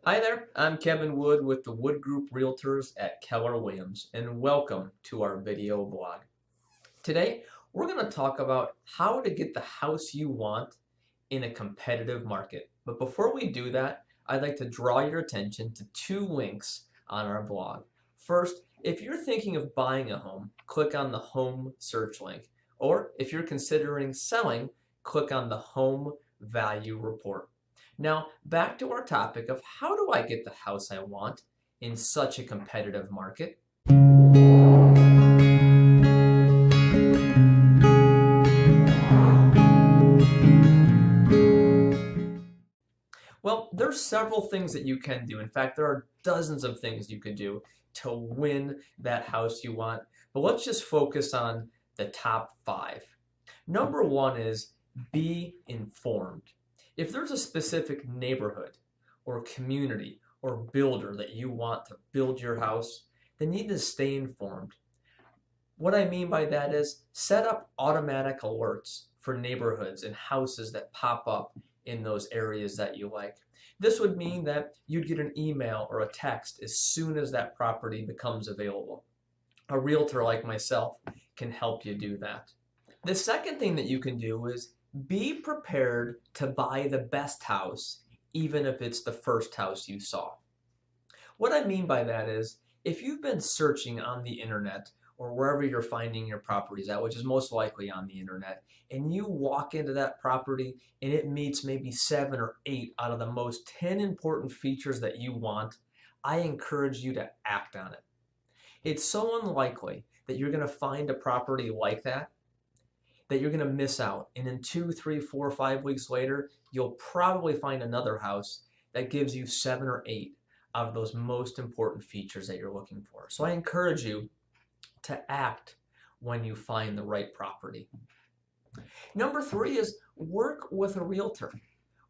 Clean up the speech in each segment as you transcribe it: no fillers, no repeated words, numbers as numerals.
Hi there, I'm Kevin Wood with the Wood Group Realtors at Keller Williams, and welcome to our video blog. Today, we're going to talk about how to get the house you want in a competitive market. But before we do that, I'd like to draw your attention to two links on our blog. First, if you're thinking of buying a home, click on the home search link. Or if you're considering selling, click on the home value report. Now, back to our topic of how do I get the house I want in such a competitive market? Well, there's several things that you can do. In fact, there are dozens of things you could do to win that house you want. But let's just focus on the top five. Number one is be informed. If there's a specific neighborhood or community or builder that you want to build your house, then you need to stay informed. What I mean by that is set up automatic alerts for neighborhoods and houses that pop up in those areas that you like. This would mean that you'd get an email or a text as soon as that property becomes available. A realtor like myself can help you do that. The second thing that you can do is be prepared to buy the best house, even if it's the first house you saw. What I mean by that is if you've been searching on the internet or wherever you're finding your properties at, which is most likely on the internet, and you walk into that property and it meets maybe 7 or 8 out of the most 10 important features that you want, I encourage you to act on it. It's so unlikely that you're going to find a property like that you're going to miss out. And in 2, 3, 4, 5 weeks later, you'll probably find another house that gives you 7 or 8 out of those most important features that you're looking for. So I encourage you to act when you find the right property. Number 3 is work with a realtor.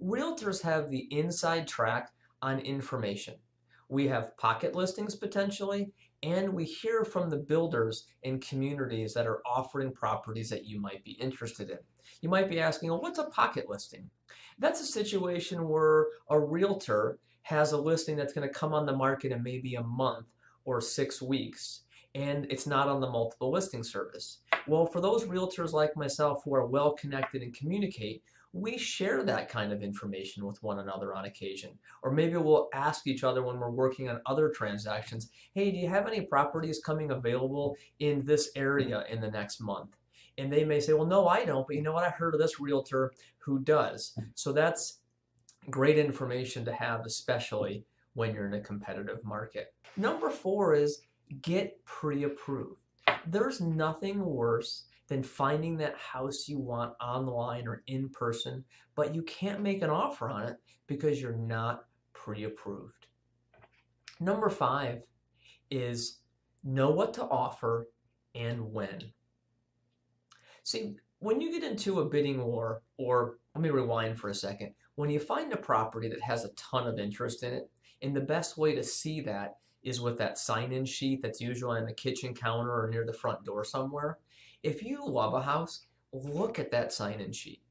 Realtors have the inside track on information. We have pocket listings potentially, and we hear from the builders and communities that are offering properties that you might be interested in. You might be asking, well, what's a pocket listing? That's a situation where a realtor has a listing that's going to come on the market in maybe a month or 6 weeks, and it's not on the multiple listing service. Well, for those realtors like myself who are well connected and communicate, we share that kind of information with one another on occasion. Or maybe we'll ask each other when we're working on other transactions, hey, do you have any properties coming available in this area in the next month? And they may say, well, no, I don't, but you know what? I heard of this realtor who does. So that's great information to have, especially when you're in a competitive market. Number 4 is get pre-approved. There's nothing worse than finding that house you want online or in person, but you can't make an offer on it because you're not pre-approved. Number 5 is know what to offer and when. See, when you get into a bidding war, or let me rewind for a second, when you find a property that has a ton of interest in it, and the best way to see that is with that sign-in sheet that's usually on the kitchen counter or near the front door somewhere. If you love a house, look at that sign-in sheet.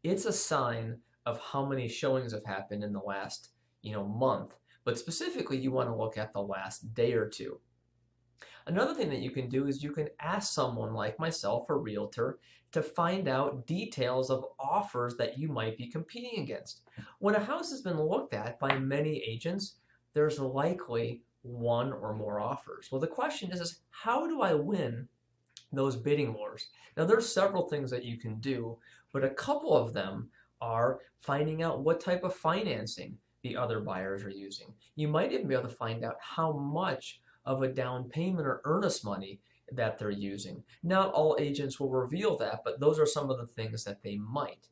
It's a sign of how many showings have happened in the last, month, but specifically you want to look at the last day or two. Another thing that you can do is you can ask someone like myself, a realtor, to find out details of offers that you might be competing against. When a house has been looked at by many agents, there's likely one or more offers. Well, the question is how do I win those bidding wars? Now, there's several things that you can do, but a couple of them are finding out what type of financing the other buyers are using. You might even be able to find out how much of a down payment or earnest money that they're using. Not all agents will reveal that, but those are some of the things that they might.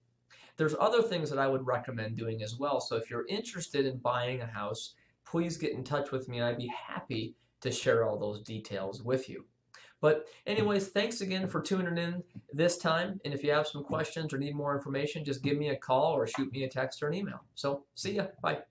There's other things that I would recommend doing as well. So if you're interested in buying a house, please get in touch with me and I'd be happy to share all those details with you. But anyways, thanks again for tuning in this time. And if you have some questions or need more information, just give me a call or shoot me a text or an email. So see ya. Bye.